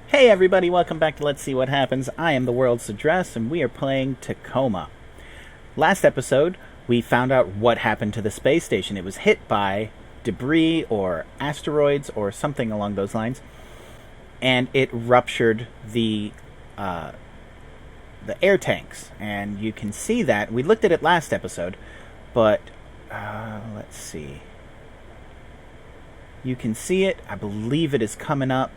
Hey everybody, welcome back to Let's See What Happens. I am the World's Address, and we are playing Tacoma. Last episode, we found out what happened to the space station. It was hit by debris or asteroids or something along those lines, and it ruptured the air tanks. And you can see that. We looked at it last episode, but let's see. You can see it. I believe it is coming up.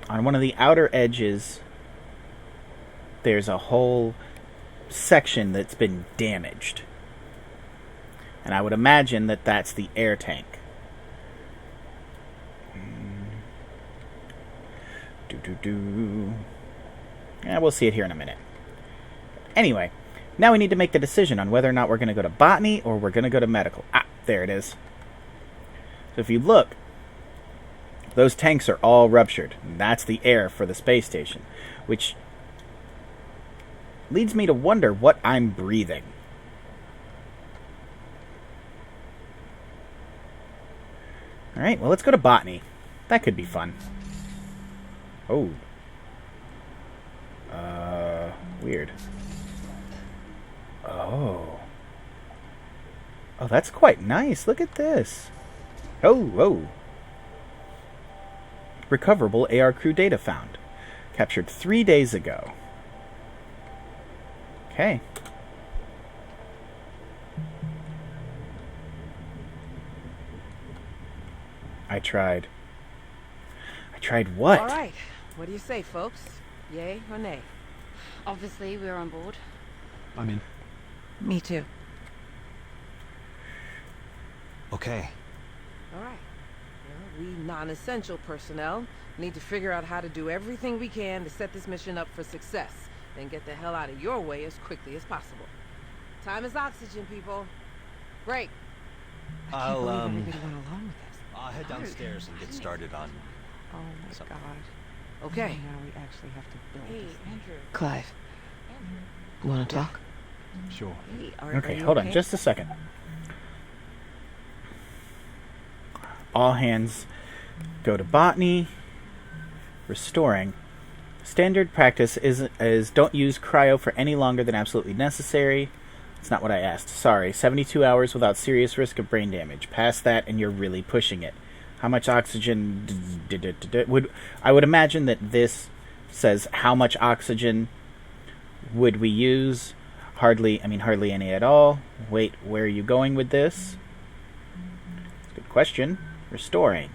On one of the outer edges, there's a whole section that's been damaged. And I would imagine that that's the air tank. Yeah, we'll see it here in a minute. Anyway, now we need to make the decision on whether or not we're going to go to Botany or we're going to go to Medical. Ah, there it is. So if you look, those tanks are all ruptured. That's the air for the space station, which leads me to wonder what I'm breathing. Alright, well, let's go to Botany. That could be fun. Oh. Weird. Oh. Oh, that's quite nice. Look at this. Oh. Recoverable AR crew data found. Captured 3 days ago. Okay. I tried what? All right. What do you say, folks? Yay or nay? Obviously, we're on board. I'm in. Me too. Okay. All right. Well, we non-essential personnel need to figure out how to do everything we can to set this mission up for success, then get the hell out of your way as quickly as possible. Time is oxygen, people. Break. I'll Everybody went along with this. I'll head downstairs and get started on. Oh my Something. god. Okay. Now we actually have to build Hey, this thing. Andrew. Clive. Want to talk? Sure. Hey, Okay, hold on just a second. All hands go to Botany. Restoring. Standard practice is don't use cryo for any longer than absolutely necessary. It's not what I asked. Sorry. 72 hours without serious risk of brain damage. Past that and you're really pushing it. How much oxygen I would imagine that this says how much oxygen would we use? Hardly any at all. Wait, where are you going with this? Good question. Restoring.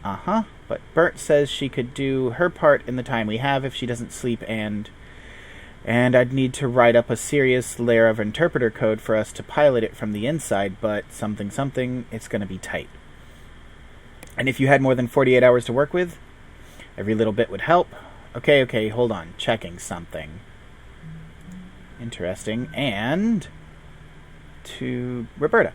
But Bert says she could do her part in the time we have if she doesn't sleep and I'd need to write up a serious layer of interpreter code for us to pilot it from the inside, but something, it's going to be tight. And if you had more than 48 hours to work with, every little bit would help. Okay, hold on. Checking something. Interesting. And to Roberta.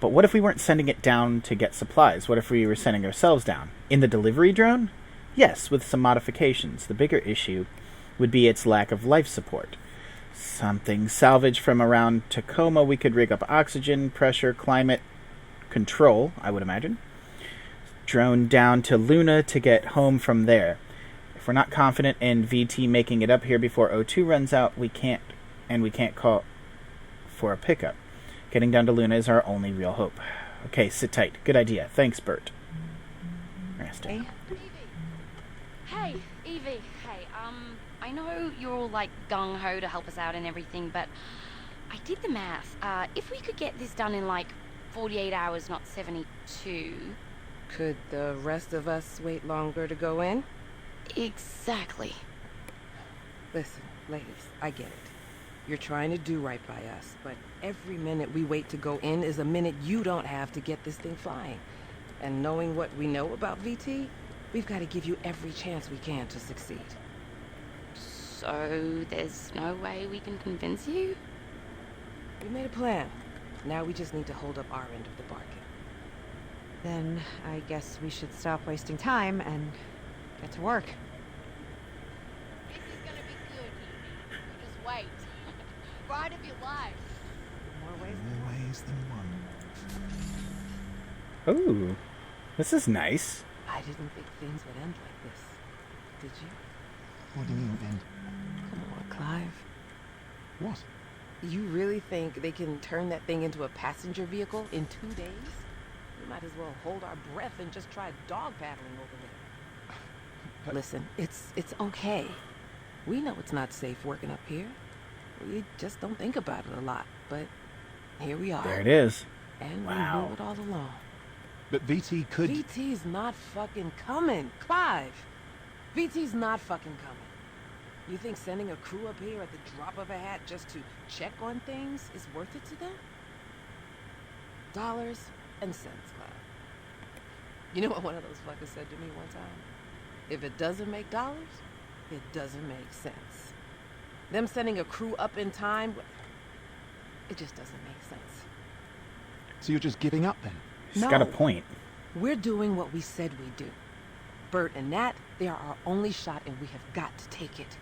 But what if we weren't sending it down to get supplies? What if we were sending ourselves down? In the delivery drone? Yes, with some modifications. The bigger issue would be its lack of life support. Something salvaged from around Tacoma. We could rig up oxygen, pressure, climate control, I would imagine. Drone down to Luna to get home from there. If we're not confident in VT making it up here before O2 runs out, we can't call for a pickup. Getting down to Luna is our only real hope. Okay, sit tight. Good idea. Thanks, Bert. Resting. Hey, Evie. Hey, I know you're all like gung-ho to help us out and everything, but I did the math. If we could get this done in like 48 hours, not 72... Could the rest of us wait longer to go in? Exactly. Listen, ladies, I get it. You're trying to do right by us, but every minute we wait to go in is a minute you don't have to get this thing flying. And knowing what we know about VT, we've got to give you every chance we can to succeed. So there's no way we can convince you? We made a plan. Now we just need to hold up our end of the bargain. Then I guess we should stop wasting time and get to work. This is gonna be good, Evie. You just wait. Ride of your life. More ways. More ways than one. Ooh, this is nice. I didn't think things would end like this. Did you? What do you mean, end? Come on, Clive. What? You really think they can turn that thing into a passenger vehicle in 2 days? We might as well hold our breath and just try dog paddling over there. But- Listen, it's okay. We know it's not safe working up here. We just don't think about it a lot, but here we are. There it is. And Wow. we knew it all along. But VT could... VT's not fucking coming, Clive. VT's not fucking coming. You think sending a crew up here at the drop of a hat just to check on things is worth it to them? Dollars and cents, Clive. You know what one of those fuckers said to me one time? If it doesn't make dollars, it doesn't make sense. Them sending a crew up in time, it just doesn't make sense. So you're just giving up then? He's got a No. point. We're doing what we said we'd do. Bert and Nat, they are our only shot and we have got to take it.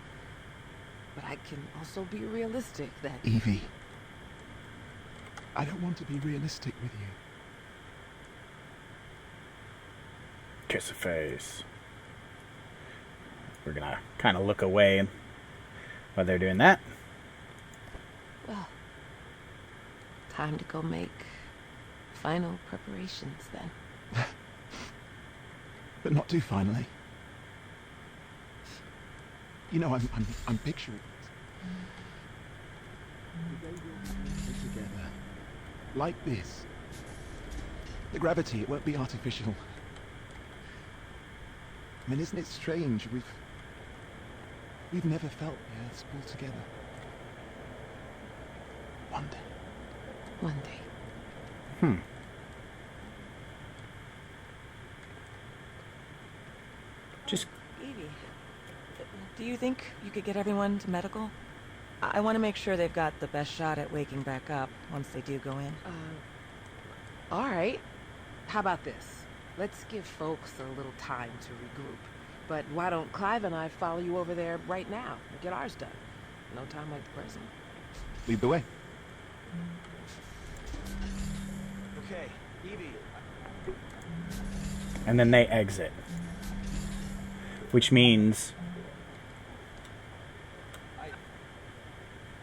But I can also be realistic that... Evie. I don't want to be realistic with you. Kiss the face. We're gonna kind of look away while they're doing that. Well, time to go make final preparations then. But not too finally. You know, I'm picturing it. The day we'll be together. Like this. The gravity, it won't be artificial. I mean, isn't it strange? We've never felt the Earth's pull together. One day. One day. Just Evie, do you think you could get everyone to medical? I want to make sure they've got the best shot at waking back up once they do go in. All right. How about this? Let's give folks a little time to regroup. But why don't Clive and I follow you over there right now and get ours done? No time like the present. Lead the way. Okay, Evie. and then they exit, which means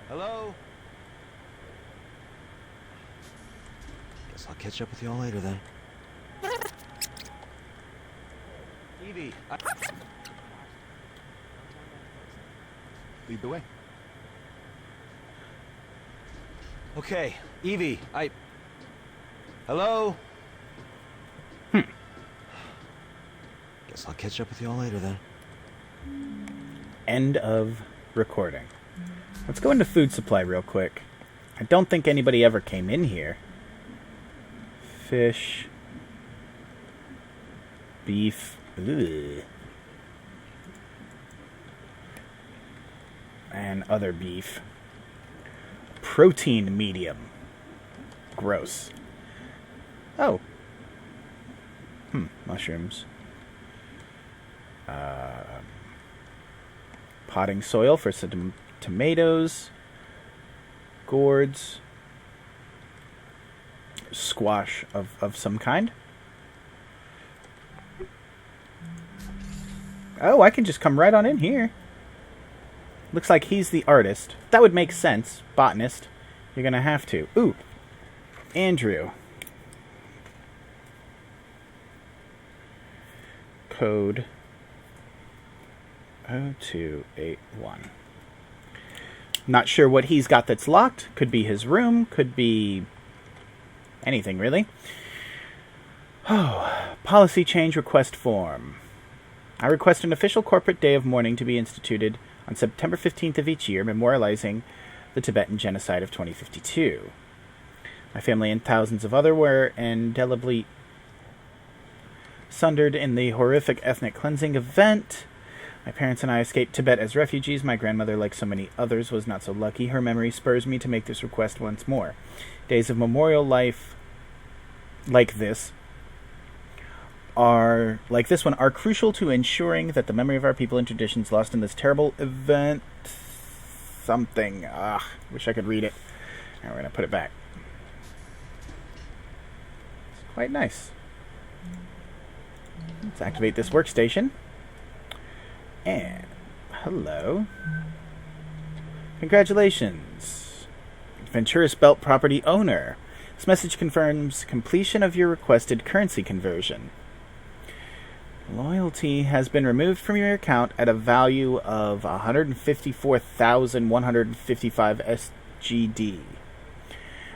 Hello? Guess I'll catch up with y'all later then. Evie, Lead the way. Okay, Evie, Hello? Guess I'll catch up with y'all later then. end of recording. Let's go into food supply real quick. I don't think anybody ever came in here. Fish. Beef. Ugh. And other beef. Protein medium. Gross. Oh. Mushrooms. Potting soil for some tomatoes. Gourds. Squash of some kind. Oh, I can just come right on in here. Looks like he's the artist. That would make sense. Botanist. You're gonna have to. Ooh. Andrew. Code 0281. Not sure what he's got that's locked. Could be his room. Could be anything, really. Oh, policy change request form. I request an official corporate day of mourning to be instituted on September 15th of each year, memorializing the Tibetan genocide of 2052. My family and thousands of others were indelibly sundered in the horrific ethnic cleansing event. My parents and I escaped Tibet as refugees. My grandmother, like so many others, was not so lucky. Her memory spurs me to make this request once more. Days of memorial life like this one are crucial to ensuring that the memory of our people and traditions lost in this terrible event. Something. Wish I could read it. And we're going to put it back. It's quite nice. Let's activate this workstation. And hello. Congratulations, Venturis Belt property owner. This message confirms completion of your requested currency conversion. Loyalty has been removed from your account at a value of 154,155 SGD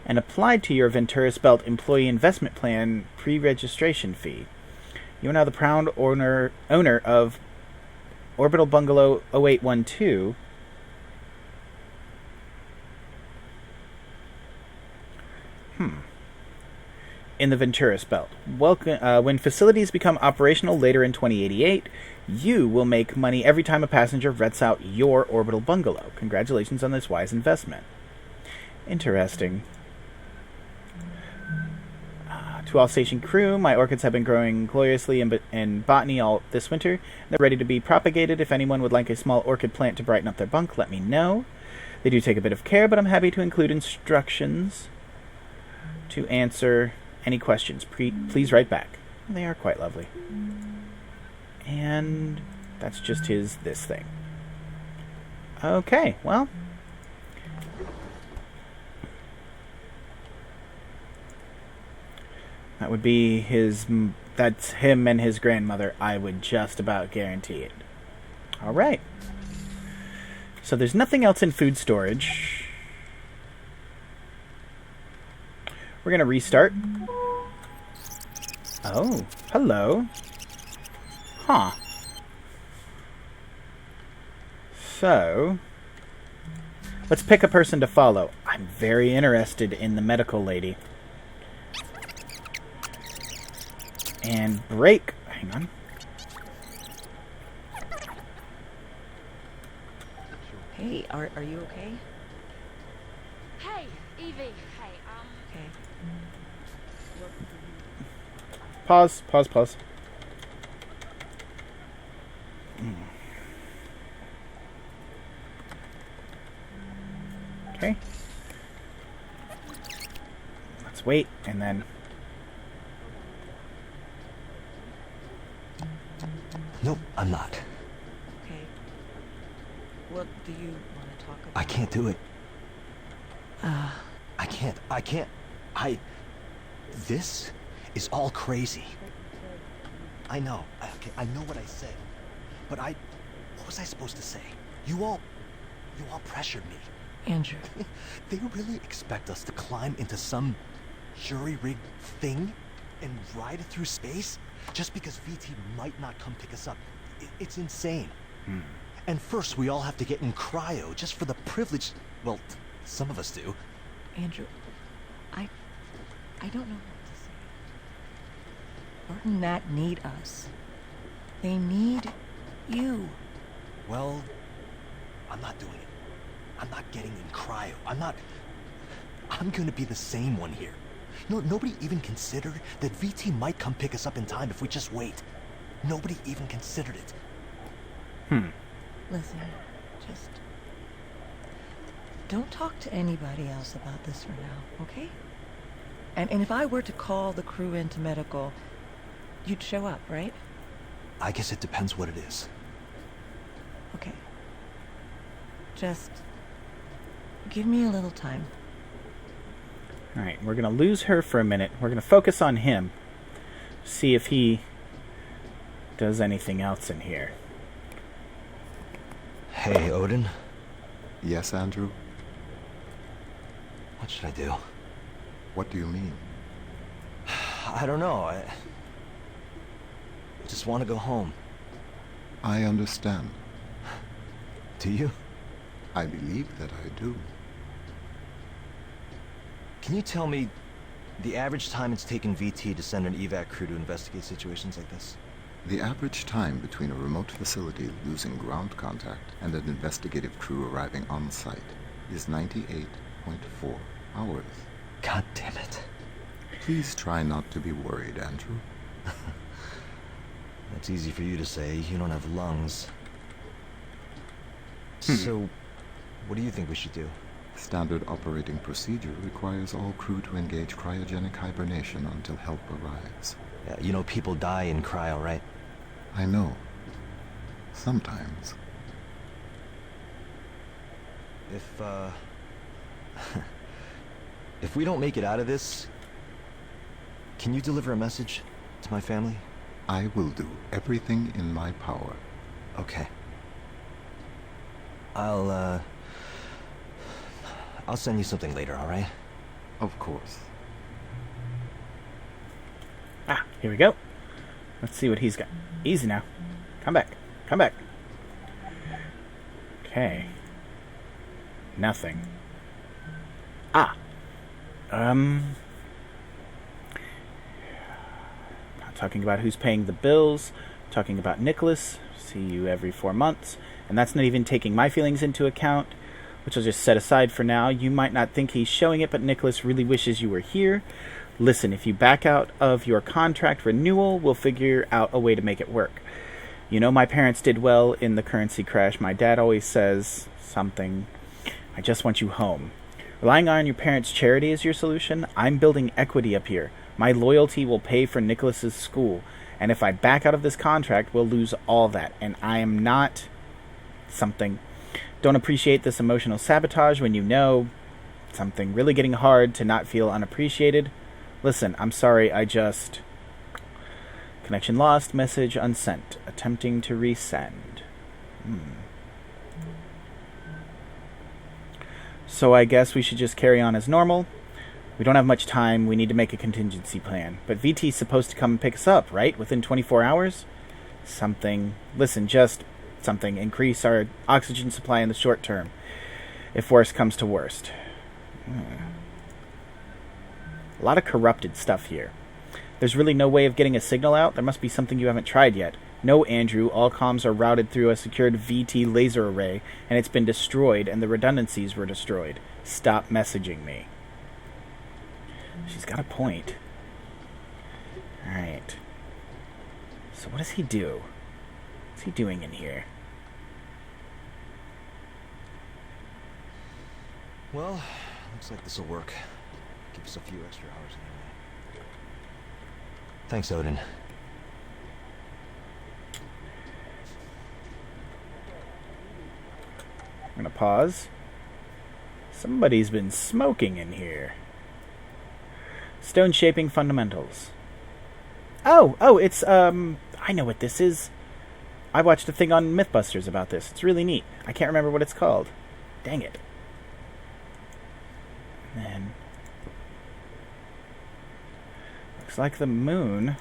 and applied to your Venturis Belt employee investment plan pre-registration fee. You are now the proud owner of Orbital Bungalow 0812. In the Venturis Belt. When facilities become operational later in 2088, you will make money every time a passenger rents out your orbital bungalow. Congratulations on this wise investment. Interesting. To all station crew, my orchids have been growing gloriously in Botany all this winter. They're ready to be propagated. If anyone would like a small orchid plant to brighten up their bunk, let me know. They do take a bit of care, but I'm happy to include instructions to answer any questions. Please write back. They are quite lovely. And that's just this thing. Okay, well. That would be that's him and his grandmother. I would just about guarantee it. Alright. So there's nothing else in food storage. We're going to restart. Oh, hello. Huh. So, let's pick a person to follow. I'm very interested in the medical lady. And break. Hang on. Hey, are you okay? Hey, Evie. Hey, Okay. Pause. Okay. Let's wait, and then... Nope, I'm not. Okay. Well, do you want to talk about... I can't do it. I can't. This is all crazy. I know. Okay, I know what I said. But what was I supposed to say? You all pressured me. Andrew. They really expect us to climb into some jury-rigged thing and ride it through space just because VT might not come pick us up. It's insane. And first we all have to get in cryo just for the privilege. Well, some of us do. Andrew, I don't know what to say. Bart and Nat need us. They need you. Well, I'm not doing it. I'm not getting in cryo. I'm gonna be the same one here. Nobody even considered that VT might come pick us up in time if we just wait. Nobody even considered it. Listen, just don't talk to anybody else about this for now, okay? And if I were to call the crew into medical, you'd show up, right? I guess it depends what it is. Okay. Just give me a little time. Alright, we're going to lose her for a minute. We're going to focus on him. See if he does anything else in here. Hey, Odin. Yes, Andrew? What should I do? What do you mean? I don't know. I just want to go home. I understand. Do you? I believe that I do. Can you tell me the average time it's taken VT to send an evac crew to investigate situations like this? The average time between a remote facility losing ground contact and an investigative crew arriving on site is 98.4 hours. God damn it. Please try not to be worried, Andrew. That's easy for you to say. You don't have lungs. So, what do you think we should do? Standard operating procedure requires all crew to engage cryogenic hibernation until help arrives. Yeah, you know people die in cryo, right? I know. Sometimes. If we don't make it out of this, can you deliver a message to my family? I will do everything in my power. Okay. I'll send you something later, alright? Of course. Ah, here we go. Let's see what he's got. Easy now. Come back. Come back. Okay. Nothing. Ah. Not talking about who's paying the bills. Talking about Nicholas. See you every 4 months. And that's not even taking my feelings into account, which I'll just set aside for now. You might not think he's showing it, but Nicholas really wishes you were here. Listen, if you back out of your contract renewal, we'll figure out a way to make it work. You know, my parents did well in the currency crash. My dad always says something. I just want you home. Relying on your parents' charity as your solution? I'm building equity up here. My loyalty will pay for Nicholas's school. And if I back out of this contract, we'll lose all that. And I am not something. Don't appreciate this emotional sabotage when you know something really getting hard to not feel unappreciated. Listen, I'm sorry, I just... Connection lost, message unsent. Attempting to resend. So I guess we should just carry on as normal. We don't have much time, we need to make a contingency plan. But VT's supposed to come and pick us up, right? Within 24 hours? Something. Listen, just something. Increase our oxygen supply in the short term. If worst comes to worst. A lot of corrupted stuff here. There's really no way of getting a signal out? There must be something you haven't tried yet. No, Andrew, all comms are routed through a secured VT laser array, and it's been destroyed, and the redundancies were destroyed. Stop messaging me. She's got a point. Alright. So what does he do? What's he doing in here? Well, looks like this'll work. Give us a few extra hours anyway. Thanks, Odin. I'm gonna pause. Somebody's been smoking in here. Stone shaping fundamentals. Oh, it's, I know what this is. I watched a thing on Mythbusters about this. It's really neat. I can't remember what it's called. Dang it. And then... looks like the moon.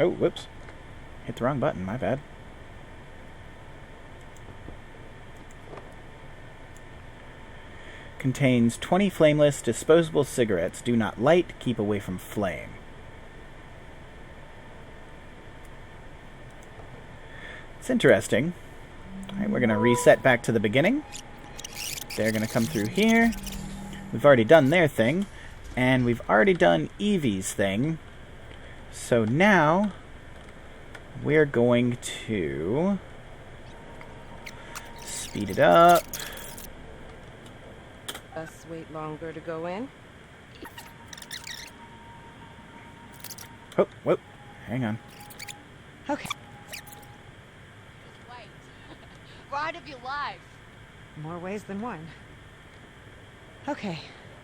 Oh, whoops. Hit the wrong button, my bad. Contains 20 flameless, disposable cigarettes. Do not light, keep away from flame. It's interesting. Alright, we're going to reset back to the beginning. They're going to come through here. We've already done their thing. And we've already done Evie's thing. So now... we're going to... speed it up. Us wait longer to go in? Oh, whoop. Hang on. Okay. Just wait. Ride of your life. More ways than one. Okay,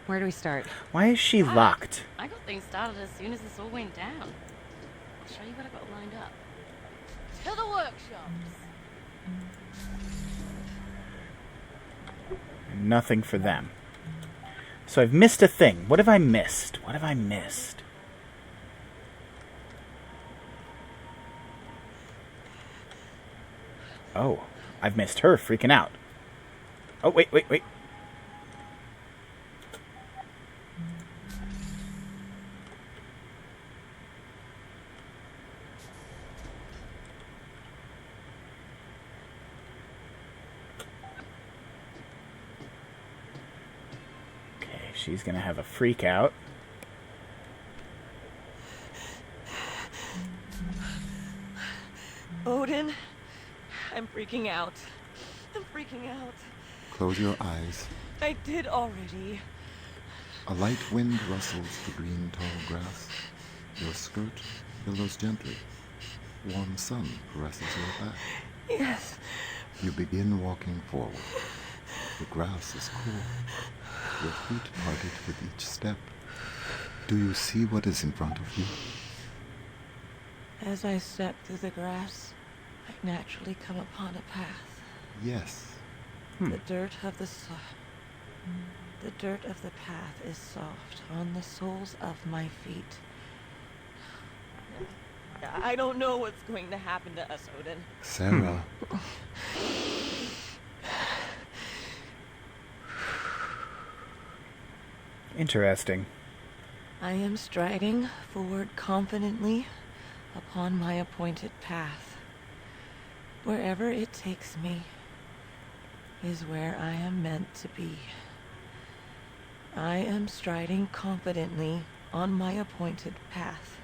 where do we start? Why is she locked? I got things started as soon as this all went down. I'll show you what I got lined up. To the workshops. Nothing for them. So I've missed a thing. What have I missed? What have I missed? Oh, I've missed her freaking out. Oh, wait. She's gonna have a freak out. Odin, I'm freaking out. I'm freaking out. Close your eyes. I did already. A light wind rustles the green tall grass. Your skirt billows gently. Warm sun caresses your back. Yes. You begin walking forward. The grass is cool. Your feet parted with each step. Do you see what is in front of you? As I step through the grass, I naturally come upon a path. Yes. The dirt of the path is soft on the soles of my feet. I don't know what's going to happen to us, Odin. Sarah. Interesting. I am striding forward confidently upon my appointed path. Wherever it takes me is where I am meant to be. I am striding confidently on my appointed path.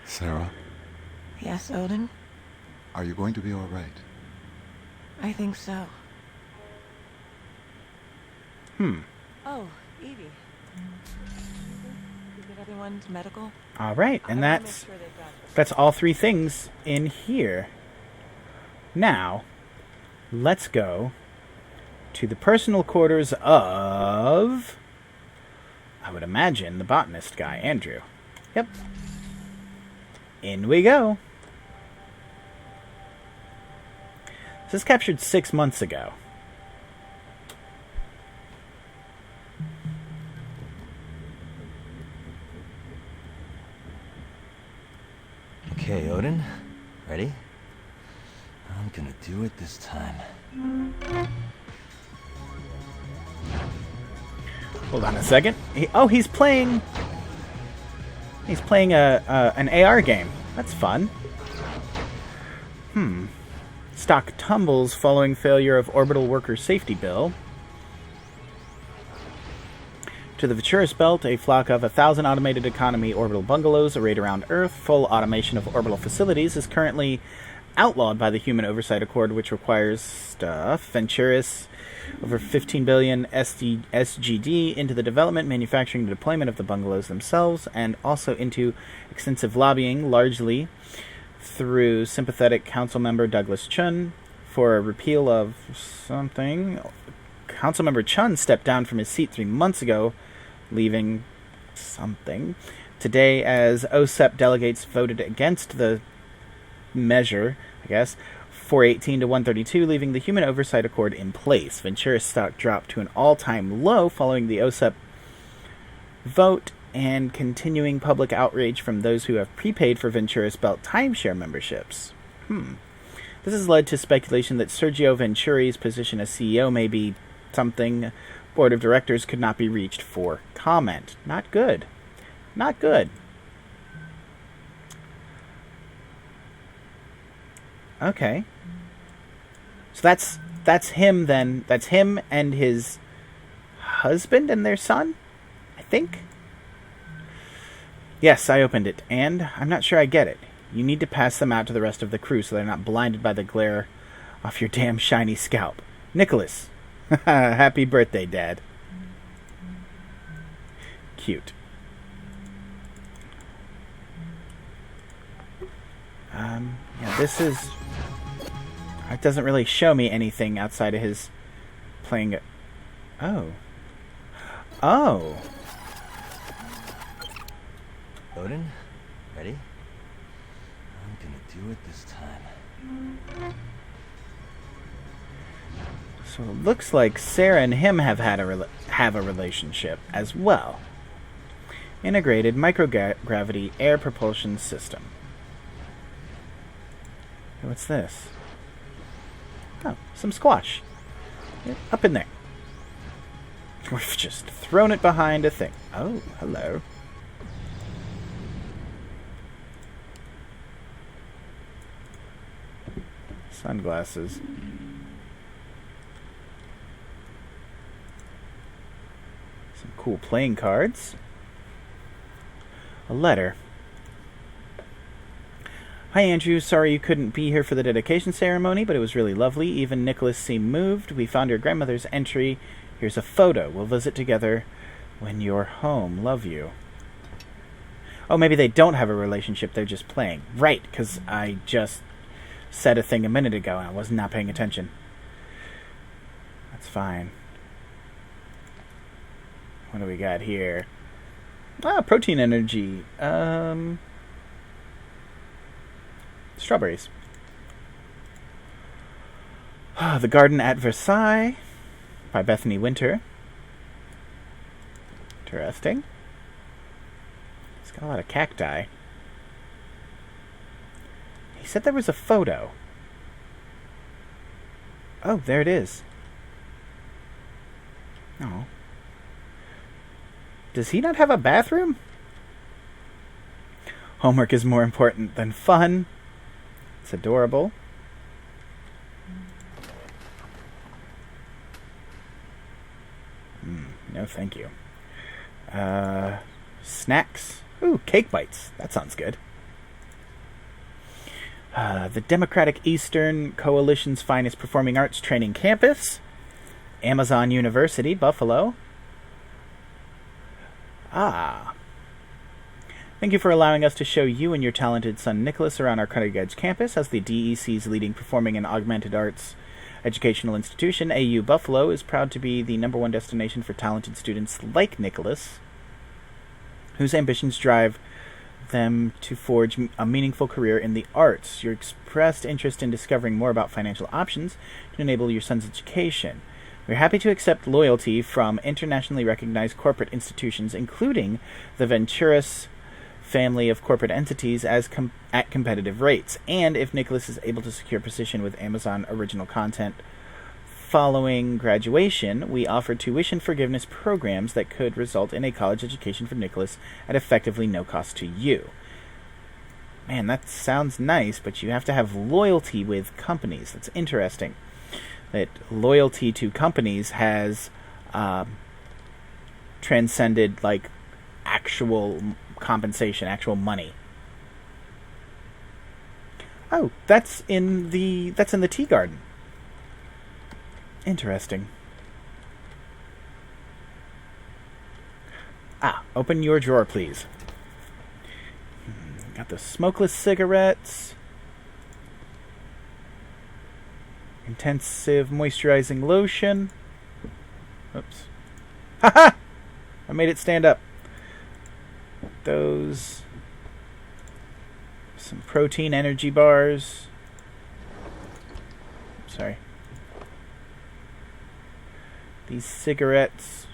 Sarah, Yes, Odin? are you going to be all right? I think so. Oh, Evie. You get everyone to medical? All right, and I wanna make that's sure they've got this. that's all three things in here. Now, let's go to the personal quarters of, I would imagine, the botanist guy, Andrew. Yep. In we go. This is captured 6 months ago. Okay, Odin. Ready? I'm gonna do it this time. Hold on a second. He's playing. He's playing an AR game. That's fun. Stock tumbles following failure of orbital worker safety bill. To the Venturis Belt, a flock of 1,000 automated economy orbital bungalows arrayed around Earth. Full automation of orbital facilities is currently outlawed by the Human Oversight Accord, which requires stuff. Venturis over 15 billion SGD into the development, manufacturing, and deployment of the bungalows themselves, and also into extensive lobbying, largely through sympathetic council member Douglas Chun, for a repeal of something. Councilmember Chun stepped down from his seat 3 months ago, leaving something. Today, as OSEP delegates voted against the measure, 418 to 132, leaving the Human Oversight Accord in place. Venturis stock dropped to an all-time low following the OSEP vote and continuing public outrage from those who have prepaid for Venturis Belt timeshare memberships. This has led to speculation that Sergio Venturi's position as CEO may be something board of directors could not be reached for comment. Not good. Not good. Okay. So that's him then. That's him and his husband and their son, I think. Yes, I opened it, and I'm not sure I get it. You need to pass them out to the rest of the crew so they're not blinded by the glare off your damn shiny scalp. Nicholas. Happy birthday, Dad. Cute. Yeah, this is... It doesn't really show me anything outside of his playing... Oh. Oh. Odin, ready? I'm gonna do it this time. So it looks like Sarah and him have have a relationship as well. Integrated microgravity air propulsion system. Hey, what's this? Oh, some squash. Up in there. We've just thrown it behind a thing. Oh, hello. Sunglasses. Some cool playing cards. A letter. Hi Andrew, sorry you couldn't be here for the dedication ceremony, but it was really lovely. Even Nicholas seemed moved. We found your grandmother's entry. Here's a photo. We'll visit together when you're home. Love you. Oh, maybe they don't have a relationship, they're just playing. Right, because I just said a thing a minute ago and I was not paying attention. That's fine. What do we got here? Ah, protein energy. Strawberries. The Garden at Versailles by Bethany Winter. Interesting. It's got a lot of cacti. He said there was a photo. Oh, there it is. Oh. Does he not have a bathroom? Homework is more important than fun. It's adorable. No, thank you. Snacks. Ooh, cake bites. That sounds good. The Democratic Eastern Coalition's finest performing arts training campus. Amazon University, Buffalo. Ah. Thank you for allowing us to show you and your talented son Nicholas around our cutting-edge campus. As the DEC's leading performing and augmented arts educational institution, AU Buffalo is proud to be the #1 destination for talented students like Nicholas, whose ambitions drive them to forge a meaningful career in the arts. Your expressed interest in discovering more about financial options to enable your son's education. We're happy to accept loyalty from internationally recognized corporate institutions, including the Venturis family of corporate entities, at competitive rates. And if Nicholas is able to secure a position with Amazon Original Content following graduation, we offer tuition forgiveness programs that could result in a college education for Nicholas at effectively no cost to you. Man, that sounds nice, but you have to have loyalty with companies. That's interesting. That loyalty to companies has transcended like actual compensation, actual money. Oh, that's in the tea garden. Interesting. Ah, open your drawer, please. Got the smokeless cigarettes. Intensive moisturizing lotion. Oops. Haha! I made it stand up. Those. Some protein energy bars. Sorry. These cigarettes.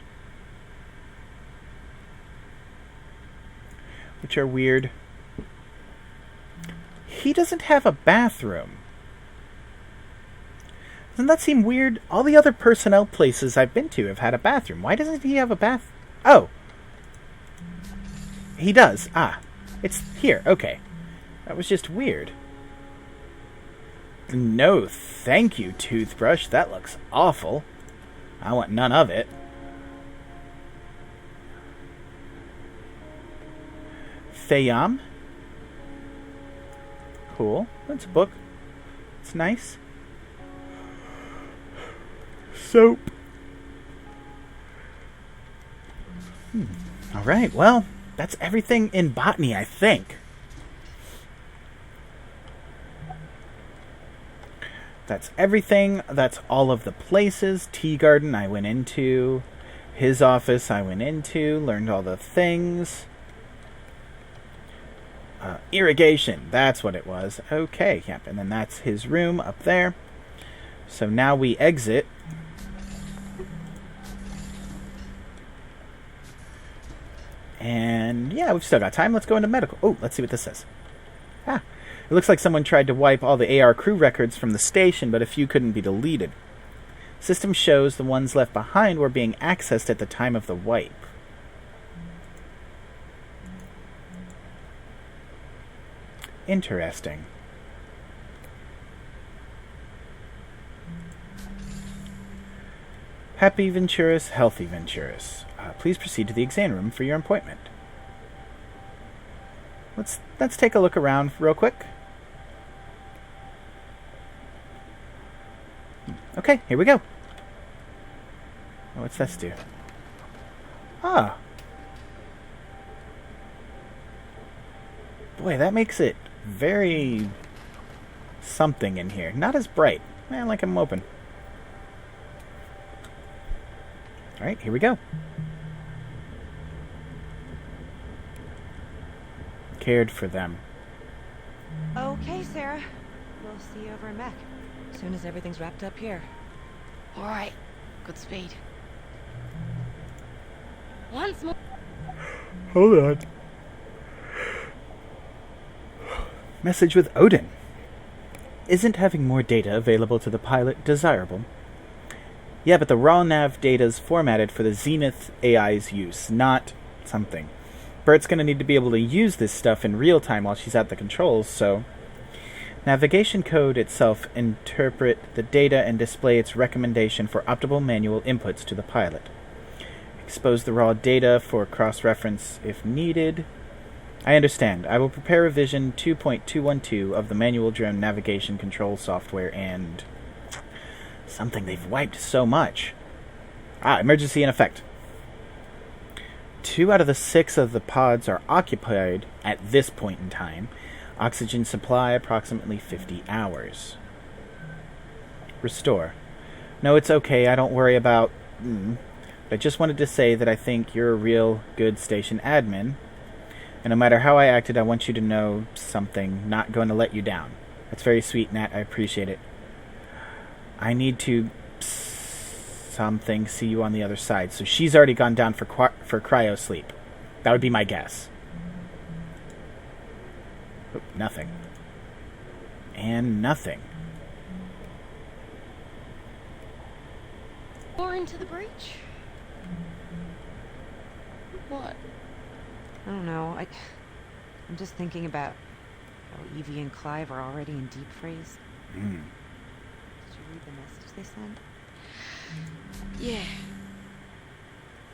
Which are weird. He doesn't have a bathroom. Doesn't that seem weird? All the other personnel places I've been to have had a bathroom. Why doesn't he have a bath? Oh. He does. Ah. It's here. Okay. That was just weird. No, thank you, toothbrush. That looks awful. I want none of it. Fayam. Cool. That's a book. It's nice. Soap. Alright, well, that's everything in Botany, I think. That's everything. That's all of the places. Tea garden I went into. His office I went into. Learned all the things. Irrigation. That's what it was. Okay, yep. And then that's his room up there. So now we exit. And yeah, we've still got time. Let's go into medical. Oh, let's see what this says. Ah. It looks like someone tried to wipe all the AR crew records from the station, but a few couldn't be deleted. System shows the ones left behind were being accessed at the time of the wipe. Interesting. Happy Venturis, healthy Venturis. Please proceed to the exam room for your appointment. Let's take a look around real quick. Okay, here we go. What's this do? Ah. Boy, that makes it very something in here. Not as bright. I like them open. Alright, here we go. Cared for them. Okay, Sarah. We'll see you over in Mech. Soon as everything's wrapped up here. Alright, good speed. Once more. Hold on. Message with Odin. Isn't having more data available to the pilot desirable? Yeah, but the raw nav data's formatted for the Zenith AI's use, not something. Bert's gonna need to be able to use this stuff in real time while she's at the controls, so... Navigation code itself interpret the data and display its recommendation for optimal manual inputs to the pilot. Expose the raw data for cross-reference if needed. I understand. I will prepare revision 2.212 of the manual drone navigation control software and... something they've wiped so much. Emergency in effect. 2 out of the 6 of the pods are occupied at this point in time. Oxygen supply approximately 50 hours. Restore. No, it's okay. I don't worry about... I just wanted to say that I think you're a real good station admin. And no matter how I acted, I want you to know something. Not going to let you down. That's very sweet, Nat. I appreciate it. I need to... something. See you on the other side. So she's already gone down for cryo sleep. That would be my guess. Oop, nothing. And nothing. More into the breach? What? I don't know. I'm just thinking about how Evie and Clive are already in deep freeze. Did you read the message they sent? Yeah.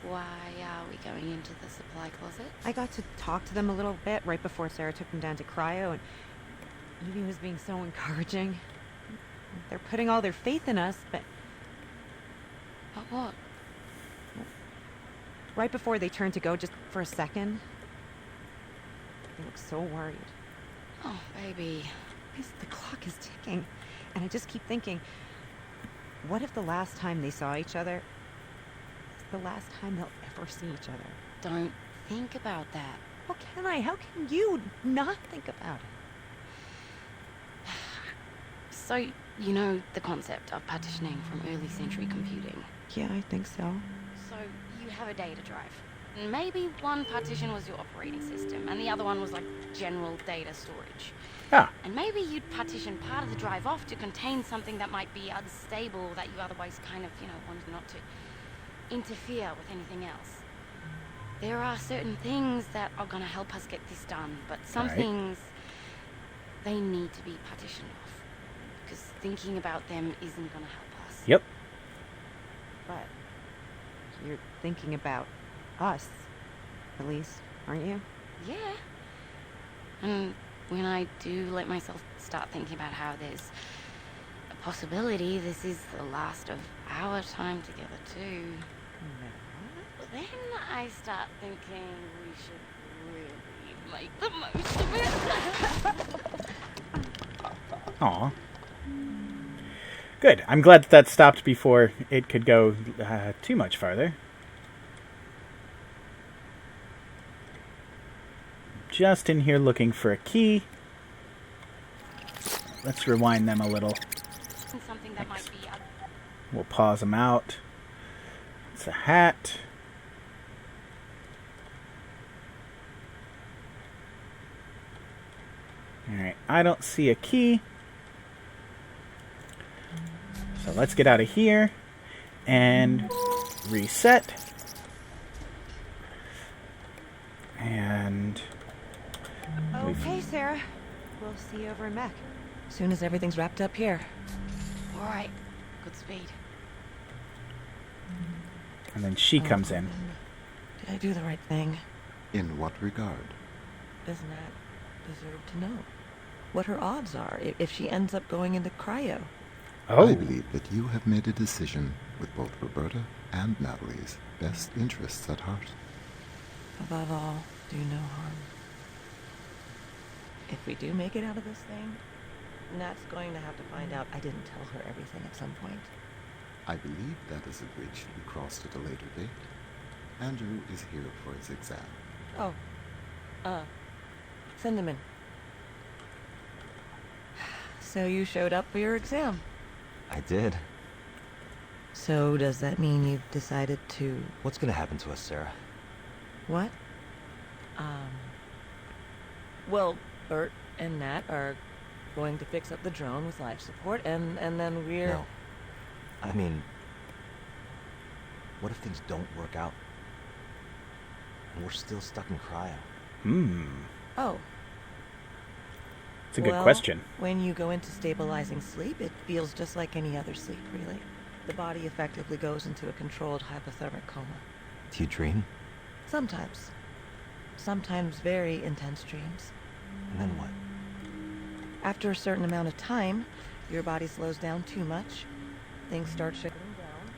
Why are we going into the supply closet? I got to talk to them a little bit right before Sarah took them down to cryo, and Evie was being so encouraging. They're putting all their faith in us, but... But what? Right before they turned to go, just for a second, they look so worried. Oh, baby. The clock is ticking, and I just keep thinking, what if the last time they saw each other is the last time they'll ever see each other? Don't think about that. How can I? How can you not think about it? So, you know the concept of partitioning from early century computing? Yeah, I think so. So, you have a data drive. And maybe one partition was your operating system, and the other one was like general data storage. Ah. And maybe you'd partition part of the drive off to contain something that might be unstable that you otherwise kind of, wanted not to interfere with anything else. There are certain things that are going to help us get this done, but some things, they need to be partitioned off. Because thinking about them isn't going to help us. Yep. But you're thinking about us, at least, aren't you? Yeah. And when I do let myself start thinking about how there's a possibility this is the last of our time together too, then I start thinking we should really make the most of it. Aw. Good. I'm glad that stopped before it could go too much farther. Just in here looking for a key. Let's rewind them a little. Something that might be We'll pause them out. It's a hat. Alright, I don't see a key. So let's get out of here and reset. And... Okay, Sarah. We'll see you over in Mech. Soon as everything's wrapped up here. Alright, good speed. And then she comes in. Did I do the right thing? In what regard? Does Nat deserve to know what her odds are if she ends up going into cryo? Oh. I believe that you have made a decision with both Roberta and Natalie's best interests at heart. Above all, do no harm. if we do make it out of this thing, Nat's going to have to find out I didn't tell her everything at some point. I believe that is a bridge to be crossed at a later date. Andrew is here for his exam. Oh, send him in. So you showed up for your exam. I did. So does that mean you've decided to... What's gonna happen to us, Sarah? What? Well, Bert and Nat are going to fix up the drone with life support, and then we're... No. I mean, what if things don't work out? And we're still stuck in cryo? Oh. It's a good question. When you go into stabilizing sleep, it feels just like any other sleep, really. The body effectively goes into a controlled hypothermic coma. Do you dream? Sometimes. Sometimes very intense dreams. And then what? After a certain amount of time, your body slows down too much. Things start shutting down.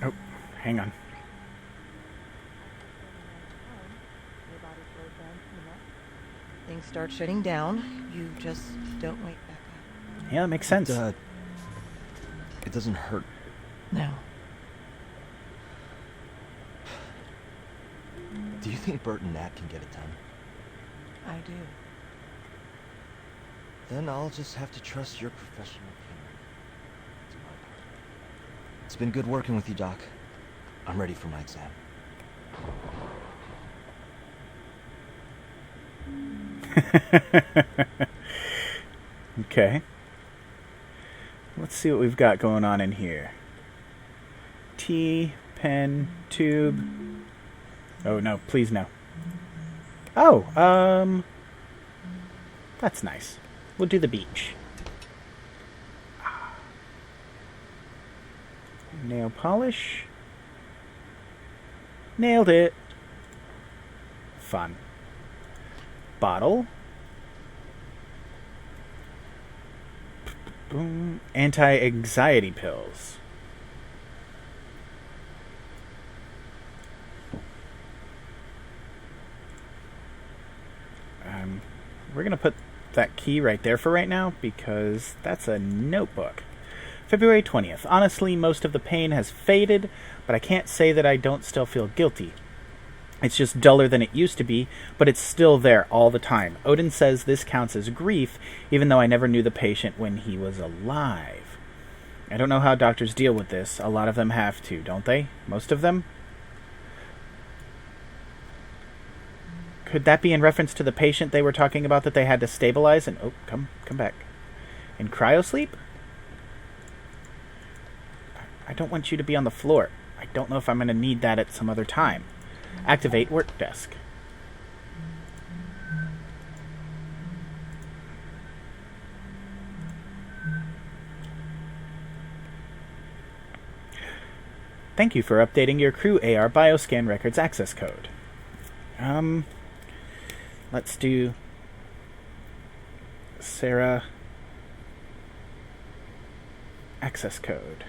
Oh, hang on. Your body slows down too much. Things start shutting down. You just don't wake back up. Yeah, that makes sense. It doesn't hurt. No. Do you think Bert and Nat can get it done? I do. Then I'll just have to trust your professional opinion. It's my part. It's been good working with you, Doc. I'm ready for my exam. Okay. Let's see what we've got going on in here. Tea, pen, tube. Oh, no, please no. Oh, that's nice. We'll do the beach. Nail polish. Nailed it. Fun. Bottle. Boom. Anti-anxiety pills. We're going to put that key right there for right now because that's a notebook. February 20th. Honestly, most of the pain has faded, but I can't say that I don't still feel guilty. It's just duller than it used to be, but it's still there all the time. Odin says this counts as grief, even though I never knew the patient when he was alive. I don't know how doctors deal with this. A lot of them have to, don't they? Most of them? Could that be in reference to the patient they were talking about that they had to stabilize and... Oh, come back. In cryosleep? I don't want you to be on the floor. I don't know if I'm going to need that at some other time. Activate work desk. Thank you for updating your crew AR bioscan records access code. Let's do Sarah access code.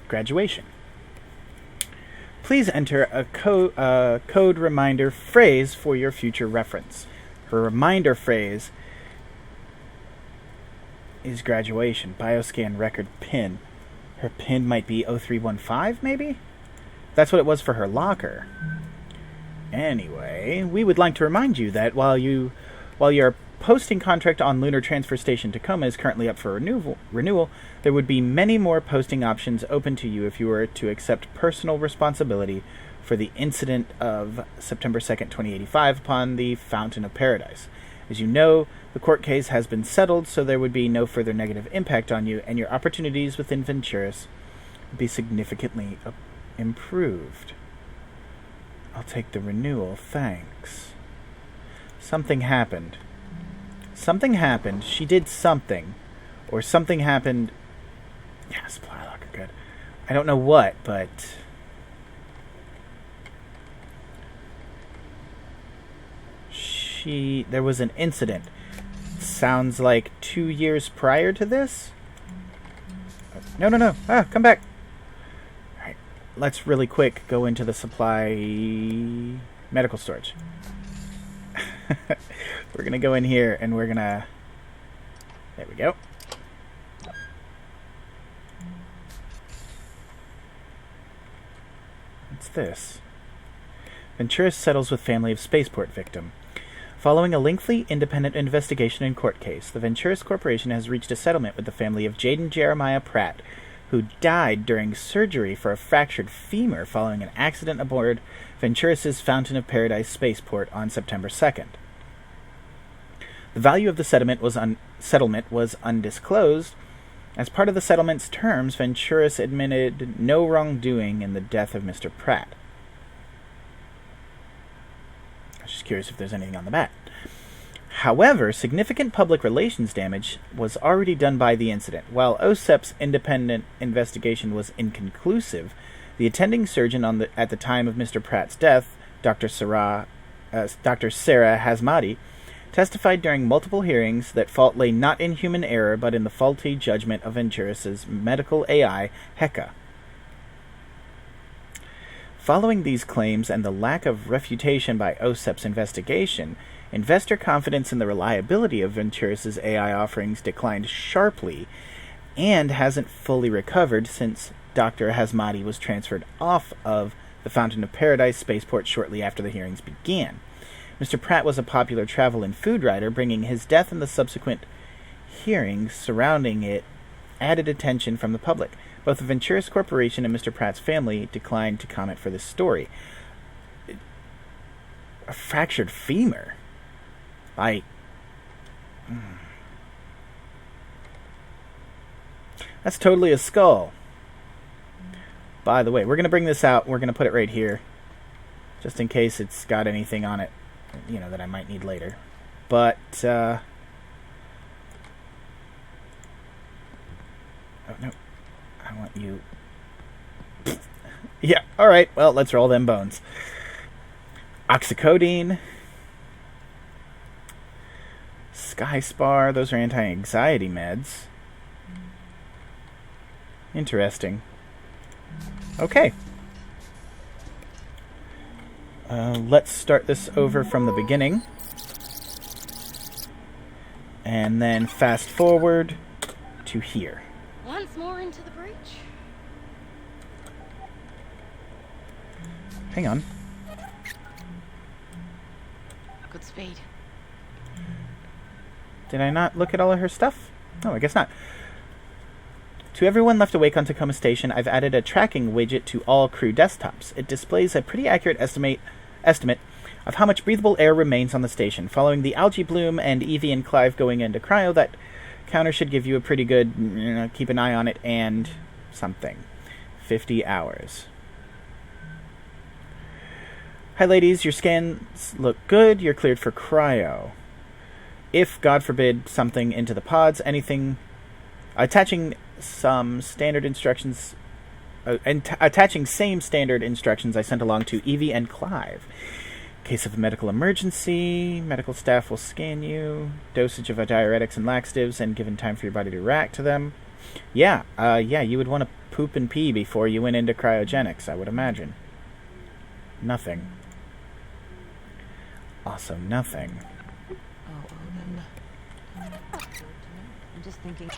Graduation. Please enter a code reminder phrase for your future reference. Her reminder phrase is graduation. Bioscan record PIN. Her PIN might be 0315, maybe? That's what it was for her locker. Anyway, we would like to remind you that while your posting contract on Lunar Transfer Station Tacoma is currently up for renewal, there would be many more posting options open to you if you were to accept personal responsibility for the incident of September 2nd, 2085 upon the Fountain of Paradise. As you know, the court case has been settled, so there would be no further negative impact on you, and your opportunities within Venturis would be significantly improved. I'll take the renewal, thanks. Something happened. Something happened. She did something. Or something happened. Yeah, supply locker, good. I don't know what, but... There was an incident. Sounds like 2 years prior to this? No. Ah, come back. Alright. let's really quick go into the supply medical storage. We're going to go in here and we're going to... There we go. What's this? Venturis settles with family of spaceport victim. Following a lengthy independent investigation and court case, the Venturis Corporation has reached a settlement with the family of Jaden Jeremiah Pratt, who died during surgery for a fractured femur following an accident aboard Venturis' Fountain of Paradise spaceport on September 2nd. The value of the settlement was undisclosed. As part of the settlement's terms, Venturis admitted no wrongdoing in the death of Mr. Pratt. I was just curious if there's anything on the back. However, significant public relations damage was already done by the incident. While OSEP's independent investigation was inconclusive, the attending surgeon at the time of Mr. Pratt's death, Dr. Sarah Hazmati, testified during multiple hearings that fault lay not in human error but in the faulty judgment of Venturis' medical AI, Heka. Following these claims and the lack of refutation by OSEP's investigation, investor confidence in the reliability of Venturis' AI offerings declined sharply and hasn't fully recovered since Dr. Hazmati was transferred off of the Fountain of Paradise spaceport shortly after the hearings began. Mr. Pratt was a popular travel and food writer, bringing his death and the subsequent hearings surrounding it added attention from the public. Both the Venturis Corporation and Mr. Pratt's family declined to comment for this story. A fractured femur? That's totally a skull. By the way, we're going to bring this out. We're going to put it right here, just in case it's got anything on it, that I might need later. But, oh, no. I want you... Yeah, alright. Well, let's roll them bones. Oxycodone. Skyspar. Those are anti-anxiety meds. Interesting. Okay. Let's start this over from the beginning. And then fast forward to here. Once more into the breach. Hang on. Good speed. Did I not look at all of her stuff? No, I guess not. To everyone left awake on Tacoma Station, I've added a tracking widget to all crew desktops. It displays a pretty accurate estimate of how much breathable air remains on the station. Following the algae bloom and Evie and Clive going into cryo, that counter should give you a pretty good, keep an eye on it, and something. 50 hours. Hi ladies, your scans look good. You're cleared for cryo. If, God forbid, something into the pods, anything... Attaching some standard instructions... attaching same standard instructions I sent along to Evie and Clive. Case of a medical emergency, medical staff will scan you, dosage of diuretics and laxatives, and given time for your body to react to them. Yeah, you would want to poop and pee before you went into cryogenics, I would imagine. Nothing. Also nothing. Oh, Odin. I'm just thinking...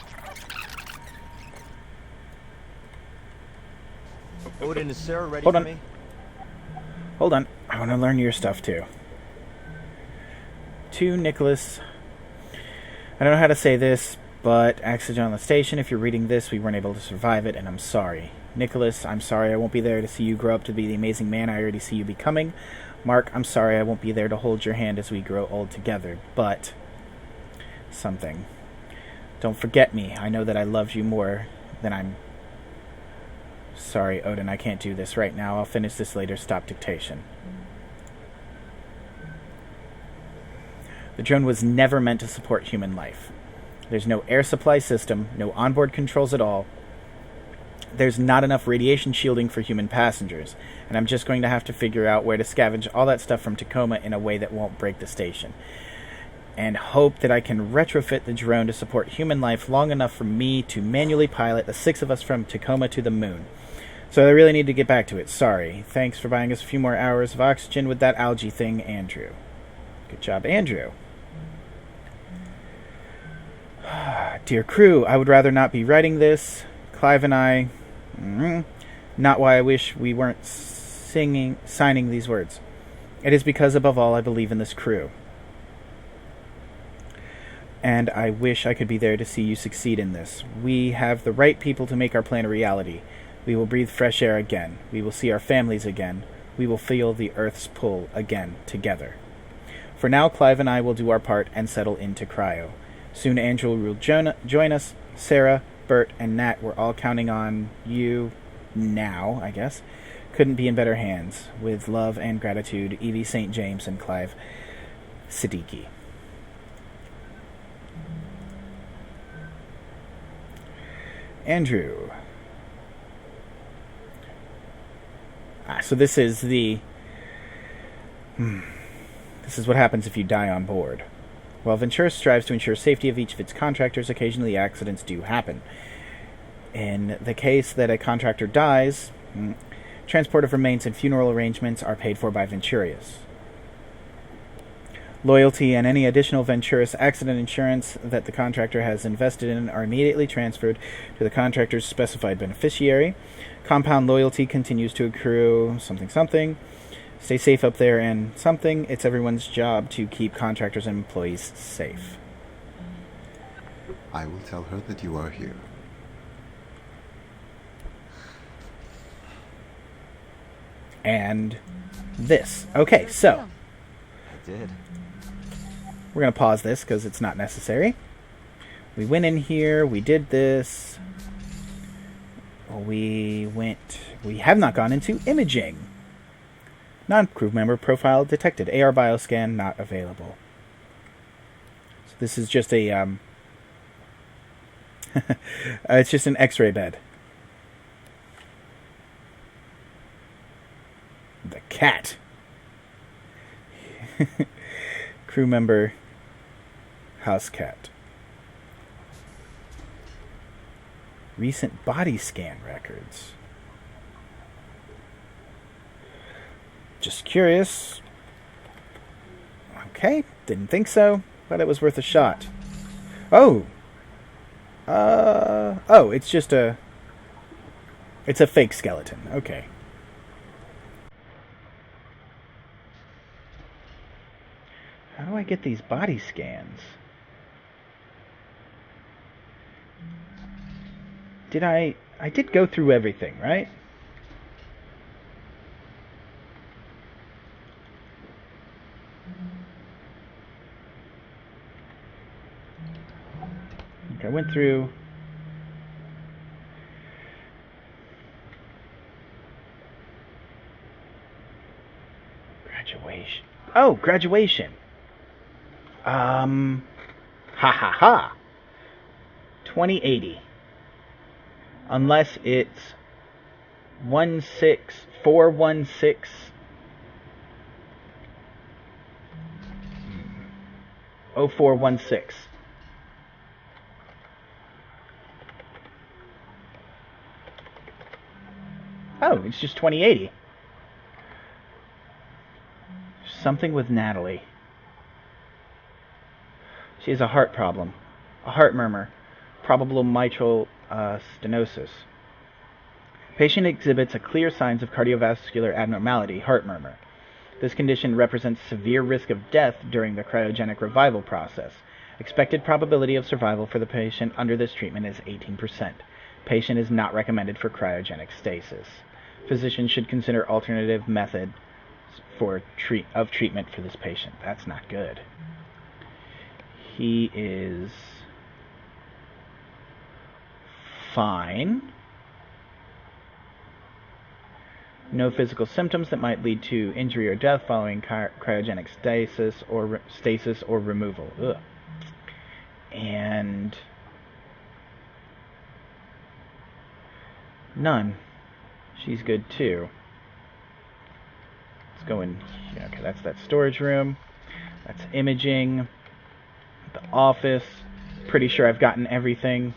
Odin, is Sarah ready Hold for on. me? Hold on. I want to learn your stuff, too. To Nicholas. I don't know how to say this, but accident on the station. If you're reading this, we weren't able to survive it, and I'm sorry. Nicholas, I'm sorry I won't be there to see you grow up to be the amazing man I already see you becoming. Mark, I'm sorry I won't be there to hold your hand as we grow old together, but... something. Don't forget me. I know that I loved you more than I'm... Sorry, Odin, I can't do this right now. I'll finish this later. Stop dictation. The drone was never meant to support human life. There's no air supply system, no onboard controls at all. There's not enough radiation shielding for human passengers, and I'm just going to have to figure out where to scavenge all that stuff from Tacoma in a way that won't break the station. And hope that I can retrofit the drone to support human life long enough for me to manually pilot the 6 of us from Tacoma to the moon. So I really need to get back to it. Sorry. Thanks for buying us a few more hours of oxygen with that algae thing, Andrew. Good job, Andrew. Dear crew, I would rather not be writing this. Clive and I... not why I wish we weren't signing these words. It is because, above all, I believe in this crew. And I wish I could be there to see you succeed in this. We have the right people to make our plan a reality. We will breathe fresh air again. We will see our families again. We will feel the Earth's pull again, together. For now, Clive and I will do our part and settle into cryo. Soon Andrew will join us. Sarah, Bert, and Nat were all counting on you now, I guess. Couldn't be in better hands. With love and gratitude, Evie St. James and Clive Siddiqui. Andrew. So this is the... This is what happens if you die on board. While Ventura strives to ensure safety of each of its contractors, occasionally accidents do happen. In the case that a contractor dies, transport of remains and funeral arrangements are paid for by Venturius. Loyalty and any additional Venturius accident insurance that the contractor has invested in are immediately transferred to the contractor's specified beneficiary. Compound loyalty continues to accrue something. Stay safe up there and something. It's everyone's job to keep contractors and employees safe. I will tell her that you are here. And this. Okay, so I did. we're going to pause this because it's not necessary. We went in here. We did this. We have not gone into imaging. Non-crew member profile detected. AR bioscan not available. So this is just a it's just an X-ray bed. The cat. Crew member house cat. Recent body scan records. Just curious. Okay, didn't think so, but it was worth a shot. Oh, it's just it's a fake skeleton. Okay. How do I get these body scans? I did go through everything, right? Okay, I went through. Graduation. Oh, graduation. Ha ha ha. 2080. Unless it's 16416. Oh, 0416. Oh, it's just 2080. Something with Natalie. She has a heart problem. A heart murmur. Probable mitral stenosis. Patient exhibits a clear signs of cardiovascular abnormality, heart murmur. This condition represents severe risk of death during the cryogenic revival process. Expected probability of survival for the patient under this treatment is 18%. Patient is not recommended for cryogenic stasis. Physician should consider alternative methods for treatment for this patient. That's not good. He is fine. No physical symptoms that might lead to injury or death following cryogenic stasis or removal. Ugh. And none. She's good too. Let's go in. Yeah, okay, that's that storage room. That's imaging. The office. Pretty sure I've gotten everything.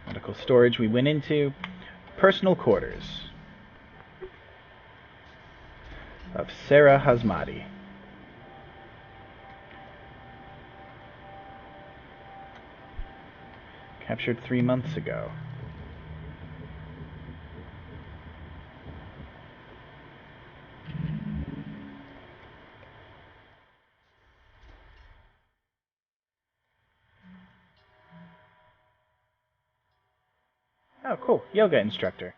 Medical storage we went into. personal quarters of Sarah Hazmati. Captured 3 months ago. Oh, cool. Yoga instructor.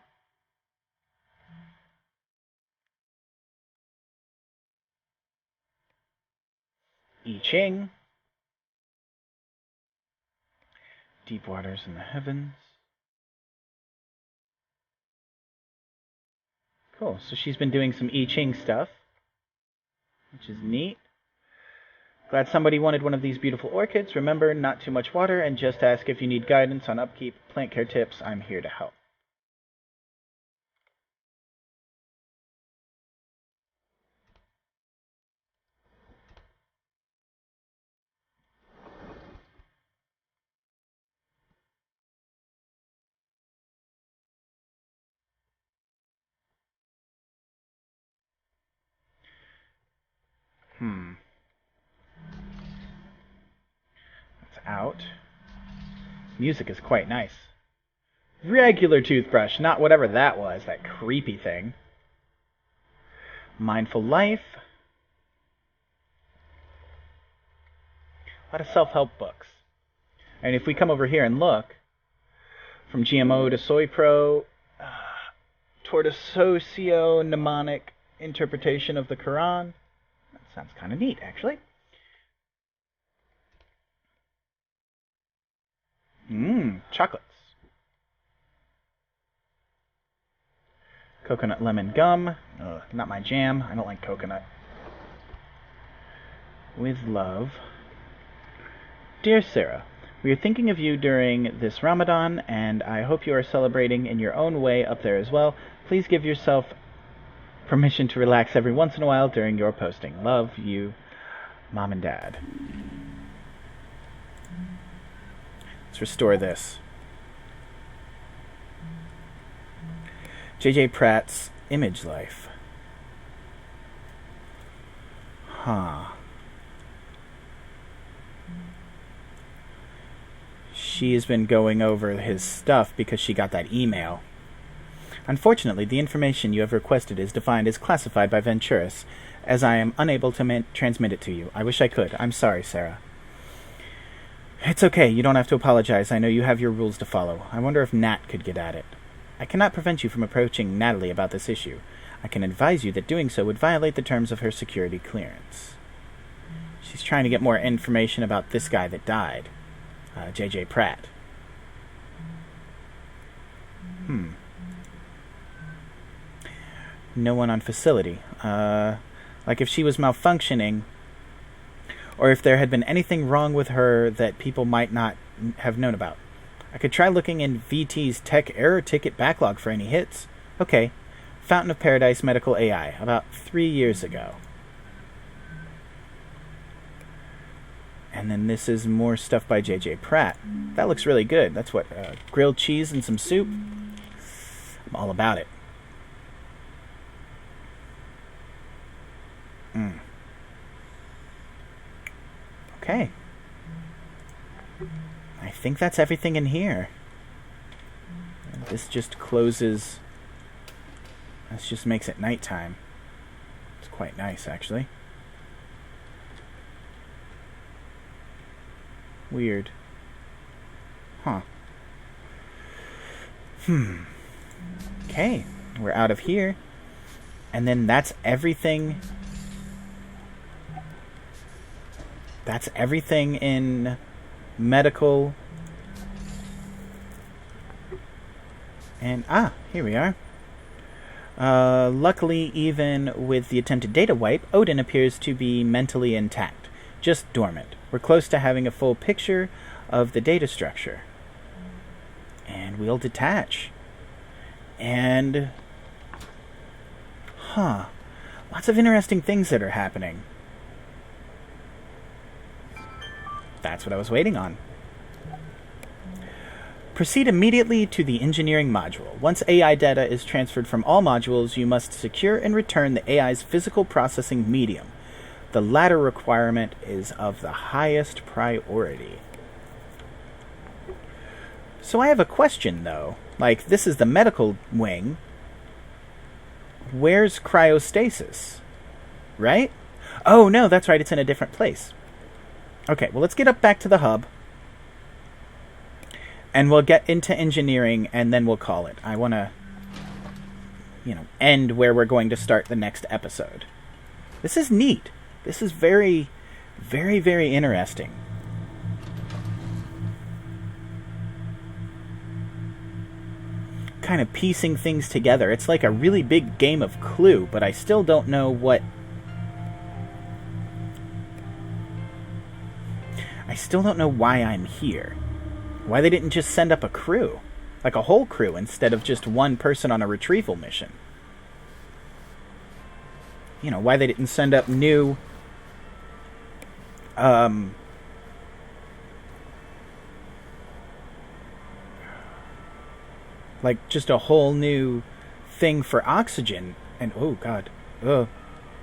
I Ching. Deep waters in the heavens. Cool. So she's been doing some I Ching stuff, which is neat. Glad somebody wanted one of these beautiful orchids. Remember, not too much water, and just ask if you need guidance on upkeep, plant care tips. I'm here to help. That's out. Music is quite nice. Regular toothbrush, not whatever that was, that creepy thing. Mindful life. A lot of self-help books. And if we come over here and look, from GMO to Soy Pro, toward a socio-mnemonic interpretation of the Quran. That sounds kind of neat, actually. Chocolates. Coconut lemon gum. Ugh, not my jam. I don't like coconut. With love. Dear Sarah, we are thinking of you during this Ramadan, and I hope you are celebrating in your own way up there as well. Please give yourself permission to relax every once in a while during your posting. Love, you, Mom and Dad. Let's restore this. J.J. Pratt's Image Life. She has been going over his stuff because she got that email. Unfortunately, the information you have requested is defined as classified by Venturis, as I am unable to transmit it to you. I wish I could. I'm sorry, Sarah. It's okay. You don't have to apologize. I know you have your rules to follow. I wonder if Nat could get at it. I cannot prevent you from approaching Natalie about this issue. I can advise you that doing so would violate the terms of her security clearance. She's trying to get more information about this guy that died. J.J. Pratt. No one on facility. Like if she was malfunctioning, or if there had been anything wrong with her that people might not have known about. I could try looking in VT's tech error ticket backlog for any hits. Okay. Fountain of Paradise Medical AI, about 3 years ago. And then this is more stuff by J.J. Pratt. That looks really good. That's what, grilled cheese and some soup? I'm all about it. Okay. I think that's everything in here. And this just closes. This just makes it nighttime. It's quite nice, actually. Weird. Okay, we're out of here. And then that's everything. That's everything in medical. And, here we are. Luckily, even with the attempted data wipe, Odin appears to be mentally intact, just dormant. We're close to having a full picture of the data structure. And we'll detach. And... lots of interesting things that are happening. That's what I was waiting on. Proceed immediately to the engineering module. Once AI data is transferred from all modules, you must secure and return the AI's physical processing medium. The latter requirement is of the highest priority. So I have a question, though. Like, this is the medical wing. Where's cryostasis? Right? Oh, no, that's right. It's in a different place. Okay, well, let's get up back to the hub. And we'll get into engineering, and then we'll call it. I want to, end where we're going to start the next episode. This is neat. This is very, very, very interesting. Kind of piecing things together. It's like a really big game of Clue, but I still don't know what... I still don't know why I'm here. Why they didn't just send up a crew. Like a whole crew instead of just one person on a retrieval mission. Why they didn't send up new... like just a whole new thing for oxygen. And, oh god. Oh,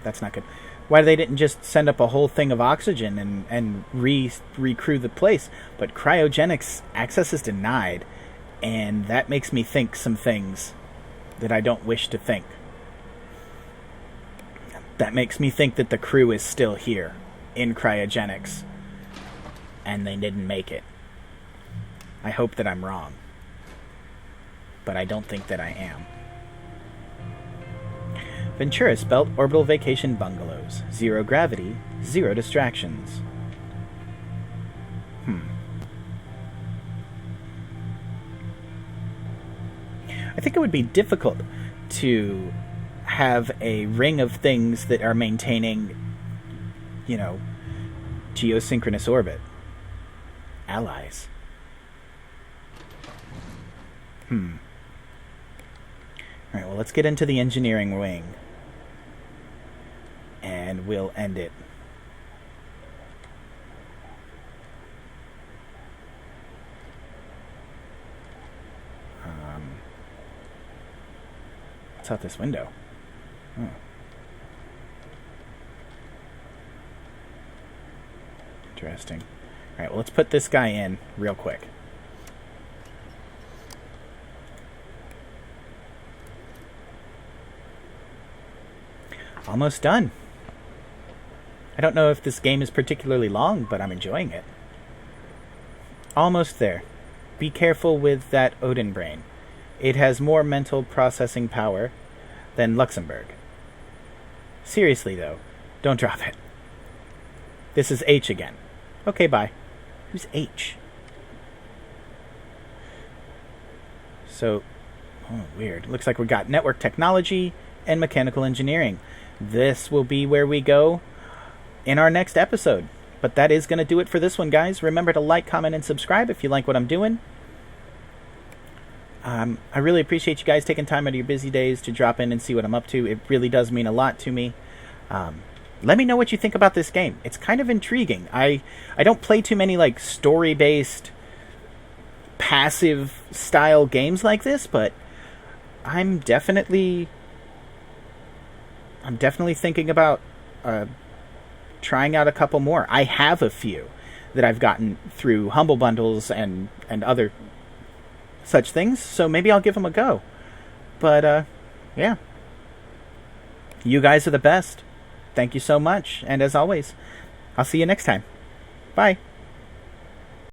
that's not good. Why they didn't just send up a whole thing of oxygen and recrew the place. But cryogenics access is denied, and that makes me think some things that I don't wish to think. That makes me think that the crew is still here in cryogenics, and they didn't make it. I hope that I'm wrong, but I don't think that I am. Venturis Belt Orbital Vacation Bungalows. 0 gravity, 0 distractions. I think it would be difficult to have a ring of things that are maintaining, geosynchronous orbit. Allies. Alright, well, let's get into the engineering wing. And we'll end it. What's out this window? Oh. Interesting. Alright, well, let's put this guy in real quick. Almost done. I don't know if this game is particularly long, but I'm enjoying it. Almost there. Be careful with that Odin brain. It has more mental processing power than Luxembourg. Seriously, though, don't drop it. This is H again. Okay, bye. Who's H? So, weird. Looks like we got network technology and mechanical engineering. This will be where we go in our next episode. But that is going to do it for this one, guys. Remember to like, comment, and subscribe if you like what I'm doing. I really appreciate you guys taking time out of your busy days to drop in and see what I'm up to. It really does mean a lot to me. Let me know what you think about this game. It's kind of intriguing. I don't play too many like story-based, passive style games like this, but I'm definitely thinking about trying out a couple more. I have a few that I've gotten through Humble Bundles and other such things, so maybe I'll give them a go. But, yeah. You guys are the best. Thank you so much, and as always, I'll see you next time. Bye.